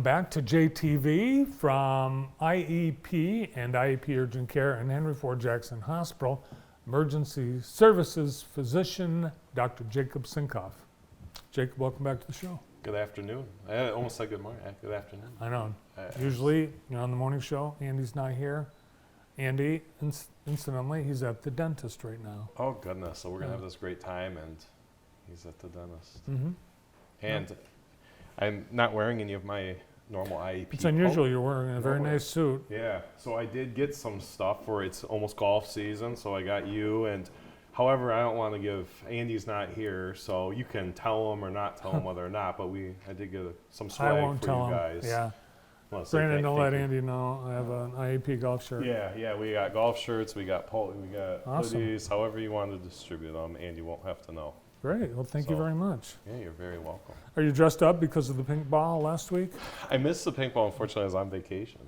Welcome back to JTV from IEP and IEP Urgent Care and Henry Ford Jackson Hospital. Emergency Services Physician, Dr. Jacob Sinkoff. Jacob, welcome back to the show. Good afternoon. I almost said good morning. Good afternoon. I know. Usually, on the morning show, Andy's not here. Andy, incidentally, he's at the dentist right now. Oh, goodness. So we're going to have this great time, and he's at the dentist. Mm-hmm. And I'm not wearing any of my normal IEP. It's unusual. You're wearing a very nice suit. Yeah. So I did get some stuff for it's almost golf season, so I got you. And however, I don't want to give, Andy's not here, so you can tell him or not tell him whether or not, but I did get some swag I won't for tell you him. guys. Yeah. Well, Brandon, don't let Andy know. I have an IEP golf shirt. Yeah, we got golf shirts, we got Awesome. hoodies, however you want to distribute them. Andy won't have to know. Great. Well, thank you very much. Yeah, you're very welcome. Are you dressed up because of the pink ball last week? I missed the pink ball, unfortunately. I was on vacation.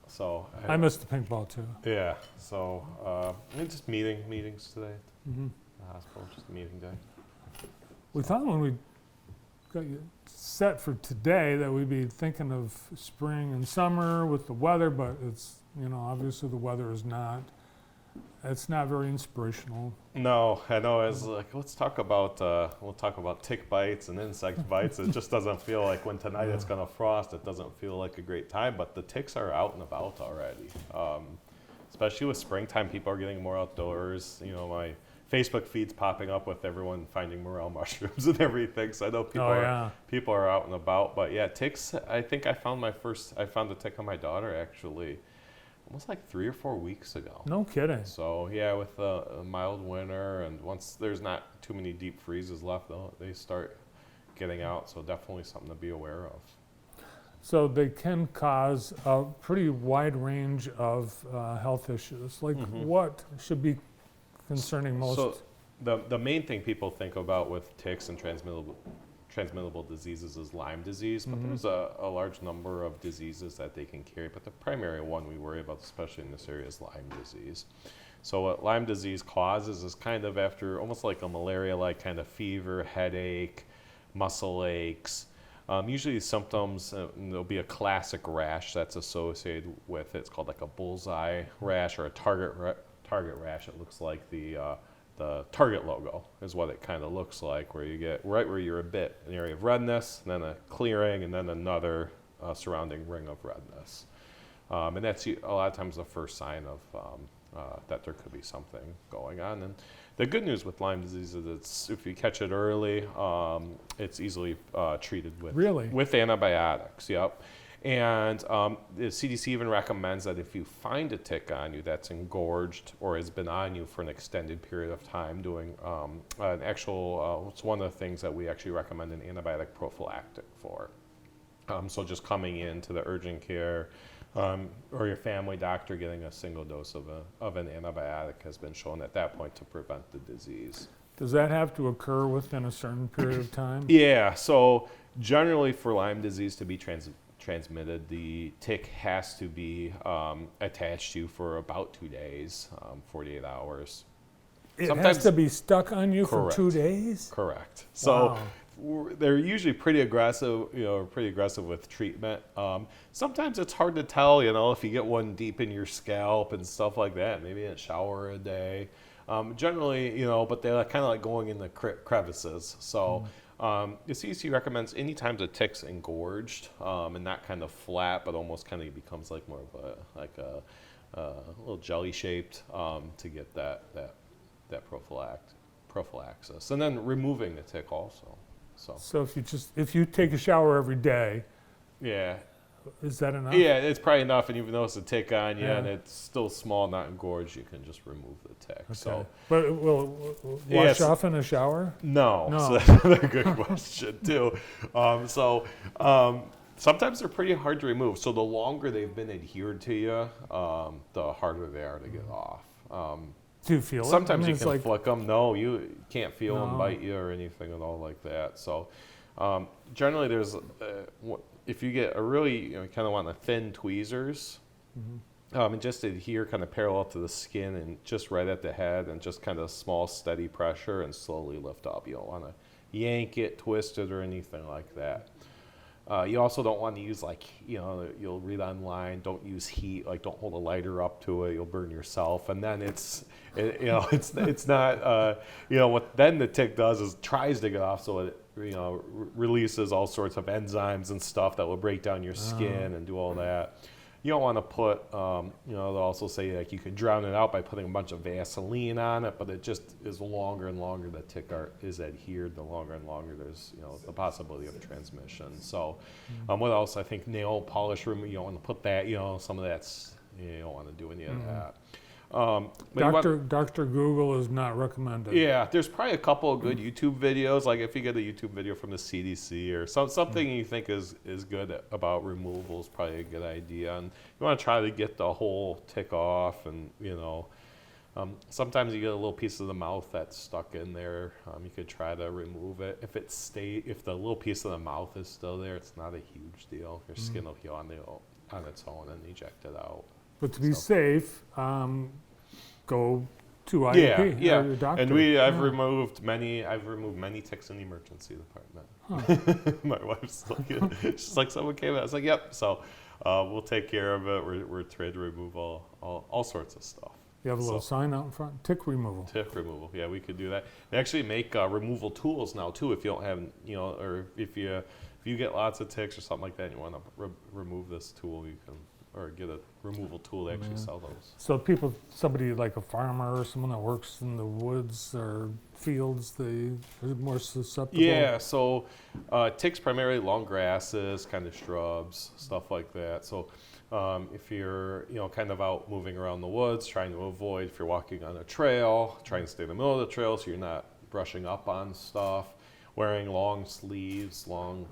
So I missed the pink ball too. Yeah, so just meetings today. Mm-hmm. The hospital, just a meeting day. We thought when we got you set for today that we'd be thinking of spring and summer with the weather, but it's, obviously the weather is not. It's not very inspirational. No, I know. I was like, let's talk about we'll talk about tick bites and insect bites. It just doesn't feel like when tonight it's gonna frost. It doesn't feel like a great time. But the ticks are out and about already. Especially with springtime, people are getting more outdoors. My Facebook feed's popping up with everyone finding morel mushrooms and everything. So I know people are out and about. But yeah, ticks. I think I found a tick on my daughter actually. Almost like 3 or 4 weeks ago. No kidding. So yeah, with a mild winter and once there's not too many deep freezes left, they start getting out. So definitely something to be aware of. So they can cause a pretty wide range of health issues. Like what should be concerning most? So the main thing people think about with ticks and transmittable diseases is Lyme disease, but there's a large number of diseases that they can carry, but the primary one we worry about, especially in this area, is Lyme disease. So what Lyme disease causes is kind of after almost like a malaria-like kind of fever, headache, muscle aches. Usually symptoms, there'll be a classic rash that's associated with it. It's called like a bullseye rash or a target rash. It looks like the Target logo is what it kind of looks like, where you get right where you're a bit an area of redness, and then a clearing, and then another surrounding ring of redness. And that's a lot of times the first sign of that there could be something going on. And the good news with Lyme disease is if you catch it early, it's easily treated with antibiotics. Yep. And the CDC even recommends that if you find a tick on you that's engorged or has been on you for an extended period of time, doing it's one of the things that we actually recommend an antibiotic prophylactic for. So just coming into the urgent care or your family doctor getting a single dose of an antibiotic has been shown at that point to prevent the disease. Does that have to occur within a certain period of time? Yeah, so generally for Lyme disease to be transmitted, the tick has to be attached to you for about 2 days, 48 hours. It has to be stuck on you for 2 days? Correct. So they're usually pretty aggressive, with treatment. Sometimes it's hard to tell, if you get one deep in your scalp and stuff like that, maybe in a shower a day. Generally, but they're kind of like going in the crevices. So the CDC recommends anytime the tick's engorged and not kind of flat, but almost kind of becomes like more of a little jelly shaped to get that prophylaxis, and then removing the tick also. So if you take a shower every day, is that enough? Yeah, it's probably enough, and even though it's a tick on you and it's still small, not engorged, you can just remove the tick. Okay. So, but it will wash off in a shower? No. So that's another good question too. Sometimes they're pretty hard to remove. So the longer they've been adhered to you, the harder they are to get off. Do you feel it? Sometimes you can flick them. No, you can't feel them bite you or anything at all like that. So generally there's, if you get a really, kind of want the thin tweezers, and just adhere kind of parallel to the skin and just right at the head and just kind of small steady pressure and slowly lift up. You don't want to yank it, twist it, or anything like that. You also don't want to use you'll read online, don't use heat, like don't hold a lighter up to it, you'll burn yourself. And then it's not, what then the tick does is tries to get off, so it, releases all sorts of enzymes and stuff that will break down your skin and do all that. You don't want to put, they'll also say like you can drown it out by putting a bunch of Vaseline on it, but it just is longer and longer the tick is adhered, the longer and longer there's, the possibility of transmission. So what else? I think nail polish remover, you don't want to put that, some of that's, you don't want to do any of that. Dr. Google is not recommended. Yeah, there's probably a couple of good YouTube videos. Like if you get a YouTube video from the CDC or something you think is good about removal is probably a good idea. And you want to try to get the whole tick off. And sometimes you get a little piece of the mouth that's stuck in there. You could try to remove it. If the little piece of the mouth is still there, it's not a huge deal. Your skin will heal on its own and eject it out. But to be safe, go to IEP. Yeah. Or your doctor. And I've removed many ticks in the emergency department. My wife's she's like, someone came in. I was like, yep. So we'll take care of it. We're trained to remove all sorts of stuff. You have a little sign out in front, tick removal. Tick removal, yeah, we could do that. They actually make removal tools now too. If you don't have, or if you get lots of ticks or something like that, and you want to remove this tool, you can. Or get a removal tool to actually sell those. So somebody like a farmer or someone that works in the woods or fields, they're more susceptible? Yeah, so ticks primarily long grasses, kind of shrubs, stuff like that. So if you're kind of out moving around the woods, trying to avoid, if you're walking on a trail, trying to stay in the middle of the trail so you're not brushing up on stuff. Wearing long sleeves, long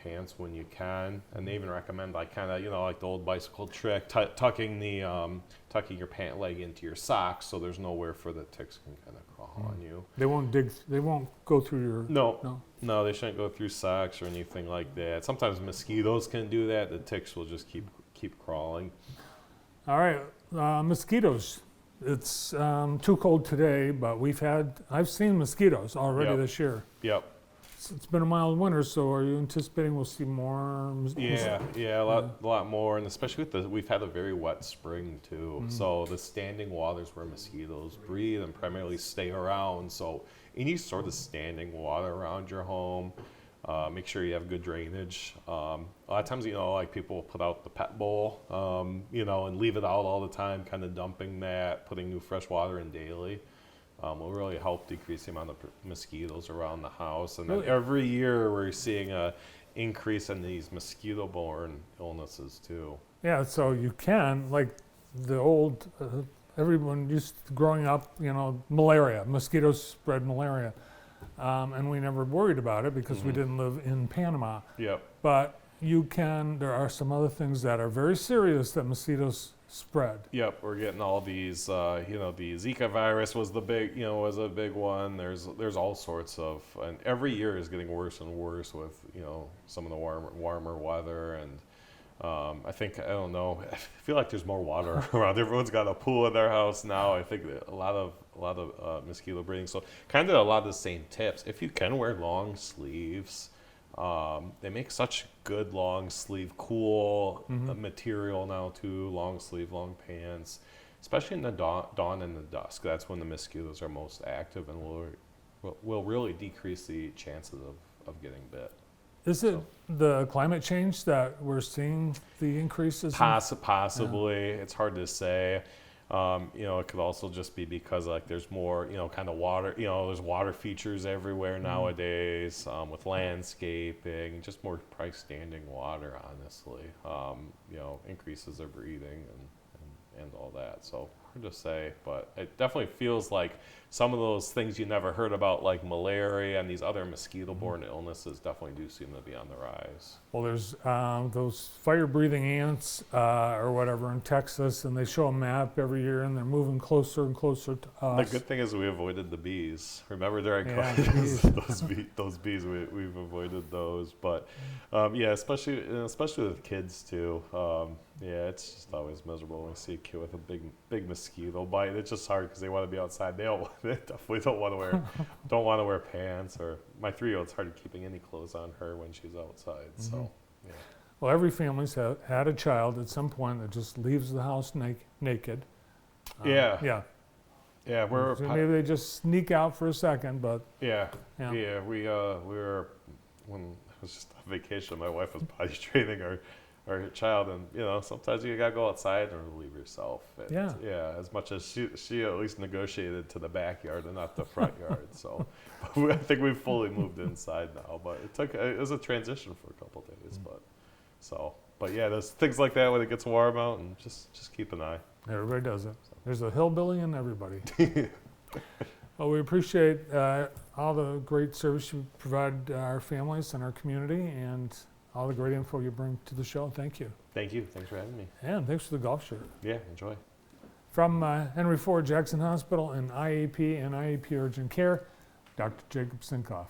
pants when you can, and they even recommend like kind of like the old bicycle trick, tucking your pant leg into your socks so there's nowhere for the ticks can kind of crawl on you. They won't go through your. No, they shouldn't go through socks or anything like that. Sometimes mosquitoes can do that. The ticks will just keep crawling. All right, mosquitoes. It's too cold today, but I've seen mosquitoes already this year. Yep. It's been a mild winter, so are you anticipating we'll see more? Yeah, a lot more, and especially we've had a very wet spring too. So the standing waters where mosquitoes breed and primarily stay around. So any sort of standing water around your home, make sure you have good drainage. A lot of times, like people put out the pet bowl, and leave it out all the time, kind of dumping that, putting new fresh water in daily. Will really help decrease the amount of mosquitoes around the house. And then every year we're seeing a increase in these mosquito-borne illnesses too. Yeah, so you can, like the old, everyone used to, growing up, malaria, mosquitoes spread malaria. And we never worried about it because we didn't live in Panama. Yep. But there are some other things that are very serious that mosquitoes spread. Yep, we're getting all these, the Zika virus was a big one. There's all sorts of, and every year is getting worse and worse with, some of the warmer weather. And I don't know, I feel like there's more water around. Everyone's got a pool in their house now. I think that a lot of mosquito breeding. So kind of a lot of the same tips. If you can wear long sleeves, they make such good long sleeve, cool material now too. Long sleeve, long pants, especially in the dawn and the dusk. That's when the mosquitoes are most active and will really decrease the chances of getting bit. Is it the climate change that we're seeing the increases? Possibly. Yeah. It's hard to say. It could also just be because there's more, kind of water, there's water features everywhere nowadays, with landscaping, just more probably standing water, honestly, increases their breathing and all that. So hard to say, but it definitely feels like some of those things you never heard about, like malaria and these other mosquito-borne illnesses, definitely do seem to be on the rise. Well, there's those fire-breathing ants or whatever in Texas, and they show a map every year, and they're moving closer and closer to us. The good thing is we avoided the bees. Remember during COVID, those bees, we've avoided those. But especially with kids too. It's just always miserable when you see a kid with a big mosquito bite. It's just hard because they want to be outside. They definitely don't want to wear pants. Or my 3-year-old's hard keeping any clothes on her when she's outside. So Yeah. Well, every family's had a child at some point that just leaves the house naked. Yeah. Yeah. Yeah, we're So maybe they just sneak out for a second, but yeah, yeah. yeah. We were when I was just on vacation. My wife was potty training our child, and sometimes you gotta go outside or leave yourself. And Yeah. as much as she at least negotiated to the backyard and not the front yard. So I think we've fully moved inside now. But it was a transition for a couple days. But yeah, there's things like that when it gets warm out, and just keep an eye. Everybody does it. There's a hillbilly in everybody. Well, we appreciate all the great service you provide our families and our community, and all the great info you bring to the show. Thank you. Thank you. Thanks for having me. And thanks for the golf shirt. Yeah, enjoy. From Henry Ford Jackson Hospital and IEP and IEP Urgent Care, Dr. Jacob Sinkoff.